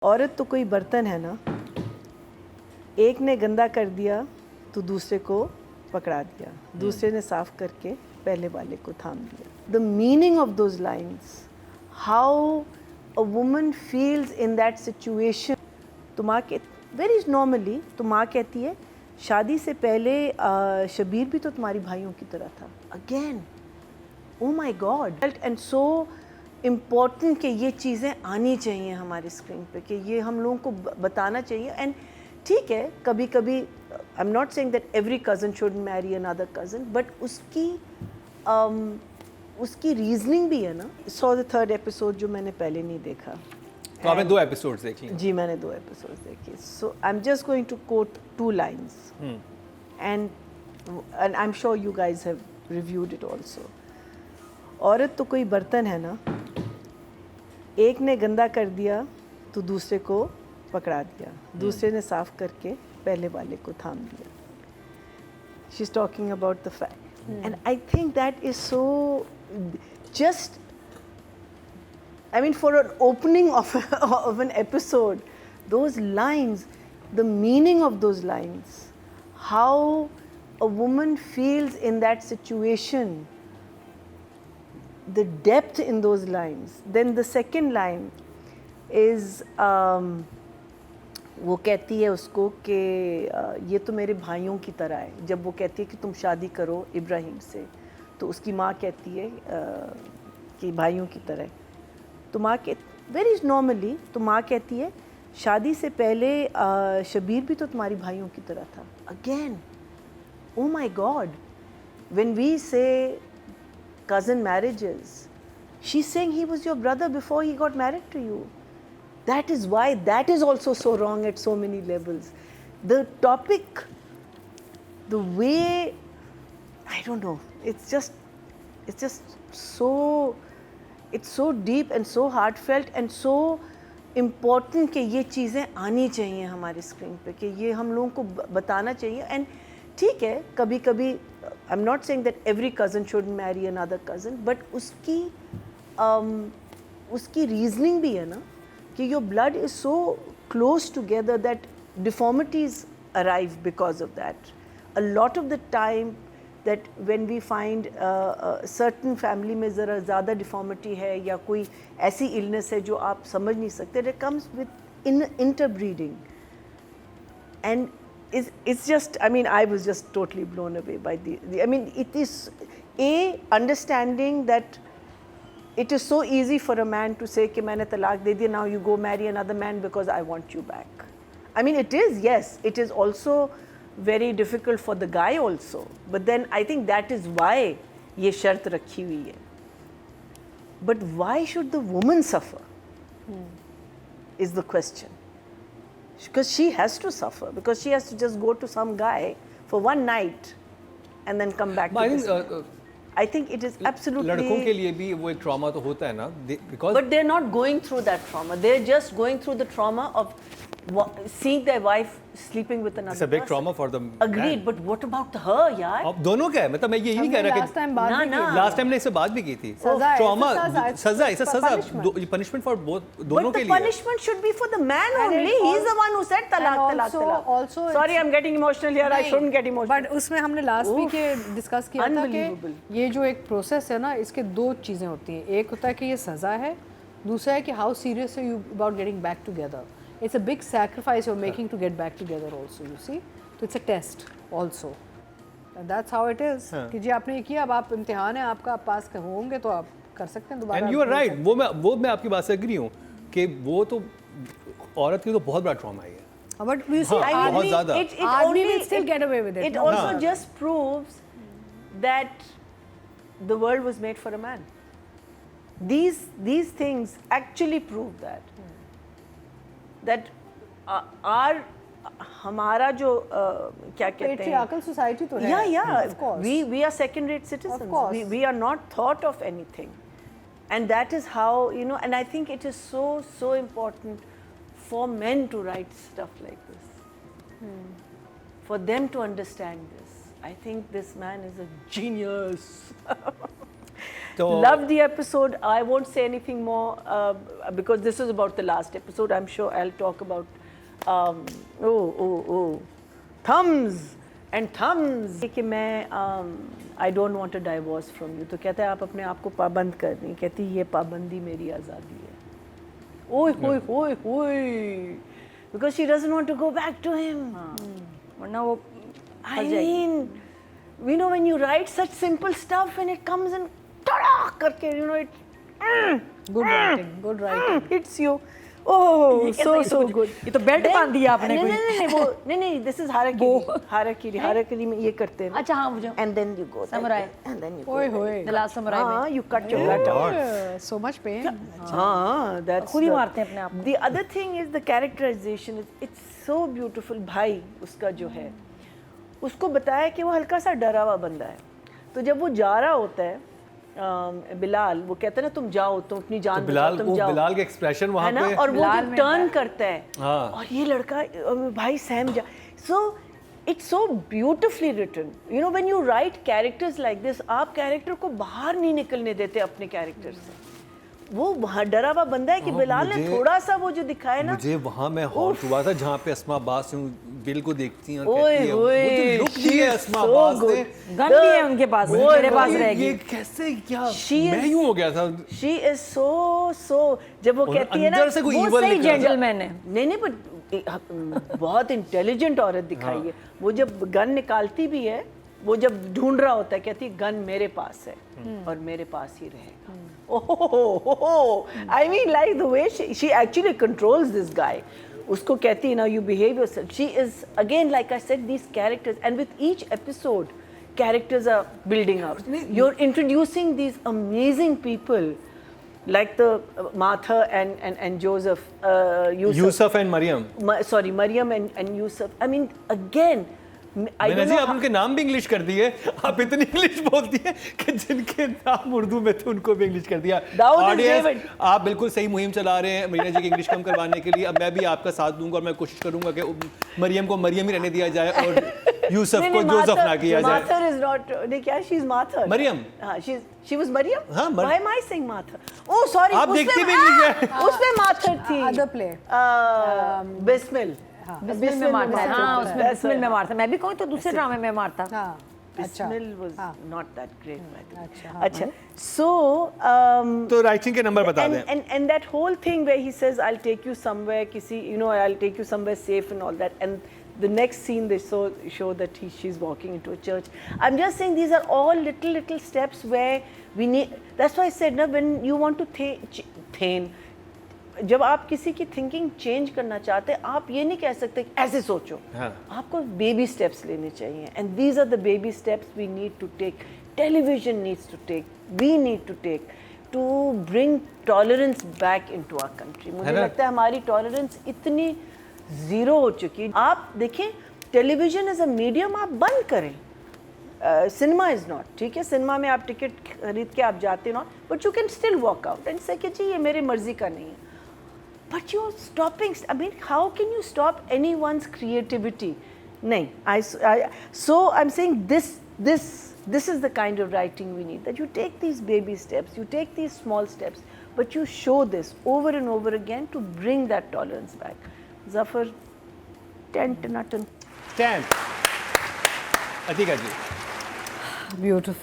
औरत तो कोई बर्तन है ना, एक ने गंदा कर दिया तो दूसरे को पकड़ा दिया, दूसरे ने साफ करके पहले वाले को थाम दिया. The meaning of those lines, how a woman feels in that situation. तो माँ के वेरी नॉर्मली तो माँ कहती है शादी से पहले शबीर भी तो तुम्हारी भाइयों की तरह था. Again, oh my god. And so important कि ये चीज़ें आनी चाहिए हमारे स्क्रीन पे, कि ये हम लोगों को बताना चाहिए. एंड ठीक है, कभी कभी I am not saying that every cousin should Mary another cousin, but उसकी रीजनिंग भी है ना. सॉ द थर्ड एपिसोड जो मैंने पहले नहीं देखा. तो आपने 2 एपिसोड्स देख लिए? जी, मैंने 2 एपिसोड्स देखे. So I am just going to quote 2 lines and I am sure you guys have reviewed it also. औरत तो कोई बर्तन है ना, एक ने गंदा कर दिया तो दूसरे को पकड़ा दिया, दूसरे ने साफ करके पहले वाले को थाम दिया. She is talking about the fact. And I think that is so just, I mean, for an opening of an episode, those lines, the meaning of those lines, how a woman feels in that situation, the depth in those lines. Then the second line is, वो कहती है उसको कि ये तो मेरे भाइयों की तरह है. जब वो कहती है कि तुम शादी करो इब्राहिम से, तो उसकी माँ कहती है कि भाइयों की तरह. तो माँ के वेरी नॉर्मली तो माँ कहती है शादी से पहले शबीर भी तो तुम्हारी भाइयों की तरह था. Again, oh my god. When we say cousin marriages, she's saying he was your brother before he got married to you. That is why that is also so wrong at so many levels. The topic, the way, I don't know, it's just so, it's so deep and so heartfelt and so important कि ये चीज़ें आनी चाहिए हमारे screen पे, कि ये हम लोगों को बताना चाहिए. एंड ठीक है, कभी कभी I am not saying that every cousin should Mary another cousin, but उसकी रीजनिंग भी है ना, कि your blood is so close together that deformities arrive because of that. A lot of the time that when we find certain family में ज़रा ज़्यादा deformity है या कोई ऐसी illness है जो आप समझ नहीं सकते, that comes with interbreeding. And it's just, I mean, I was just totally blown away by I mean, it is understanding that it is so easy for a man to say कि मैंने तलाक दे दिया, now you go marry another man because I want you back. I mean, it is, yes, it is also very difficult for the guy also, but then I think that is why ये शर्त रखी हुई है. But why should the woman suffer? Is the question. Because she has to suffer, because she has to just go to some guy for one night and then come back to this man. I think it is absolutely. लड़कों के लिए भी वो एक trauma तो होता है ना, because but they're not going through that trauma. They're just going through the trauma of seeing their wife sleeping with another. it's a big person. trauma for the Agreed, man. but what about her, यार? अब दोनों का है, मतलब मैं ये नहीं कह रहा लास्ट टाइम बात ना, भी ना. की. लास्ट टाइम ने इससे बात भी की थी. सजा है, ट्रॉमा, सजा, इसे सजा, पनिशमेंट फॉर बोथ, दोनों But के the लिए. punishment should be for the man And only. it He's the one who said talaq, and talaq, also- talaq. also Sorry, it's- I'm getting emotional here. I shouldn't get emotional. But उसमें हमने last week ये discuss किया था Unbelievable. कि ये जो एक process है ना, इसके 2 चीज़ें होती हैं. एक होता है कि ये सज़ा है, दूसरा है कि how serious are you about getting back together. It's a big sacrifice you're making to get back together also, you see. So it's a test also. And that's how it is. कि जी आपने ये किया, अब आप इम्तिहान है आपका, आप पास होंगे तो आप कर सकते हैं दोबारा. And you are right. वो मैं आपकी बात से एग्री हूँ कि वो तो औरत की तो बहुत बड़ा ट्रॉमा है. But you see, हाँ, बहुत ज़्यादा. It आदमी only will still get away with it. It no? also हाँ. just proves that the world was made for a man. These things actually prove that our हमारा जो क्या कहते हैं, Patriarchal society तो है. yeah, of course. we are second rate citizens. Of course. We are not thought of anything, and that is how, you know, and I think it is so important for men to write stuff like this, for them to understand this. I think this man is a genius. Loved the episode. I won't say anything more because this is about the last episode. I'm sure I'll talk about thumbs and thumbs. कि मैं I don't want a divorce from you. तो कहता है आप अपने आप को पाबंद कर रही हैं. कहती ये पाबंदी मेरी आज़ादी है. ओए होए होए होए. Because she doesn't want to go back to him. वरना वो I mean, you know, when you write such simple stuff and it comes and ta-da करके, you know, it good writing. hits you. Oh, so good. ये तो belt बांध दिया आपने नहीं कोई। नहीं नहीं वो नहीं this is harakiri में ये करते हैं. अच्छा हाँ मुझे And then you go. Samurai. And then you go. ओए होए. The Last Samurai में। हाँ, you cut your gut out. So much pain. हाँ, that's खुद ही the- मारते हैं अपने आप को। The other thing is the characterization. It's so beautiful. भाई उसका जो है, उसको बताया कि वो हल्का सा डरा हुआ बंदा है. तो जब वो जा रहा होता है, बिलाल, वो कहता है ना तुम जाओ, तुम अपनी जान बिलाल, बचाओ, वो तुम जाओ. बिलाल के एक्सप्रेशन वहाँ है ना, पे और वो बिलाल जो में टर्न करता है, हाँ. और ये लड़का भाई सैम जा. So it's so beautifully written. You know when you write characters like this, आप कैरेक्टर को बाहर नहीं निकलने देते अपने कैरेक्टर से. वो डरा हुआ बंदा है कि बिलाल ने मुझे- थोड़ा सा वो जो दिखाया ना, मुझे वहाँ मैं हॉट हुआ था जहाँ पे अस्मा अब्बास बिल को देखती हैं और ओए कहती है, वो ओए, जो लुक दी है अस्मा so अब्बास good. ने, गन भी है उनके पास, ओए, मेरे पास ओए, रहेगी। ये कैसे क्या She is- मैं यूं हो गया था. शी इज सो जब वो और कहती है ना, अंदर से कोई वो evil सही निकल रहा था. जेंटलमैन है। नहीं नहीं बट बहुत इंटेलिजेंट औरत दिखाई है. वो जब गन निकालती भी है, वो जब ढूंढ रहा होता है, कहती है गन मेरे पास है और मेरे पास ही रहेगा. I mean like the way she actually controls this guy. उसको कहती है ना, you behave yourself. She is again like I said, these characters, and with each episode characters are building up. You're introducing these amazing people like the Martha and Joseph, Yusuf and Maryam. sorry, Maryam and Yusuf. I mean, again, I मैंने don't ji know आप उनके नाम भी English कर दिए. आप इतनी English बोलती हैं कि जिनके नाम उर्दू में थे उनको भी इंग्लिश कर दिया. Dawood is Audience, David. आप बिल्कुल सही मुहिम चला रहे हैं मरीना जी की इंग्लिश कम करवाने के लिए. अब मैं भी आपका साथ दूंगा और मैं कोशिश करूंगा कि मरियम को मरियम ही रहने दिया जाए और यूसुफ को जोसेफ ना किया जाए. Martha is not. नहीं क्या? She's Martha. मरियम. हाँ, she was Maryam. हाँ, Why am I saying Martha? Oh, sorry. आप देखती भी नहीं हैं. उसमें Martha थी. Other play. Bismil. बिस्मिल में मारता है, हाँ उसमें That's बिस्मिल right. में मारता है। मैं भी कहूँ तो दूसरे ड्रामे में मारता। हाँ. अच्छा. Bismil was हाँ. not that great. by the way. अच्छा, हाँ. अच्छा. So. तो राइटिंग के नंबर बता दें. And that whole thing where he says, "I'll take you somewhere, किसी, you know, I'll take you somewhere safe and all that." And the next scene they show that she's walking into a church. I'm just saying these are all little steps where we need. That's why I said, na, when you want to जब आप किसी की thinking change करना चाहते हैं, आप ये नहीं कह सकते कि ऐसे सोचो. हाँ. आपको बेबी स्टेप्स लेने चाहिए. And these are the baby steps we need to take. Television needs to take. We need to take to bring tolerance back into our country. मुझे ना? लगता है हमारी टॉलरेंस इतनी ज़ीरो हो चुकी है. आप देखें, टेलीविजन एज अ मीडियम आप बंद करें. Cinema is not. ठीक है, सिनेमा में आप टिकट खरीद के आप जाते not, but you can still walk out and से कि जी ये मेरी मर्जी का नहीं है. But you're stopping. I mean, how can you stop anyone's creativity? No. So I'm saying this is the kind of writing we need. That you take these baby steps, you take these small steps, but you show this over and over again to bring that tolerance back. Zafar, 10 to 10. 10. Atika ji. Beautiful.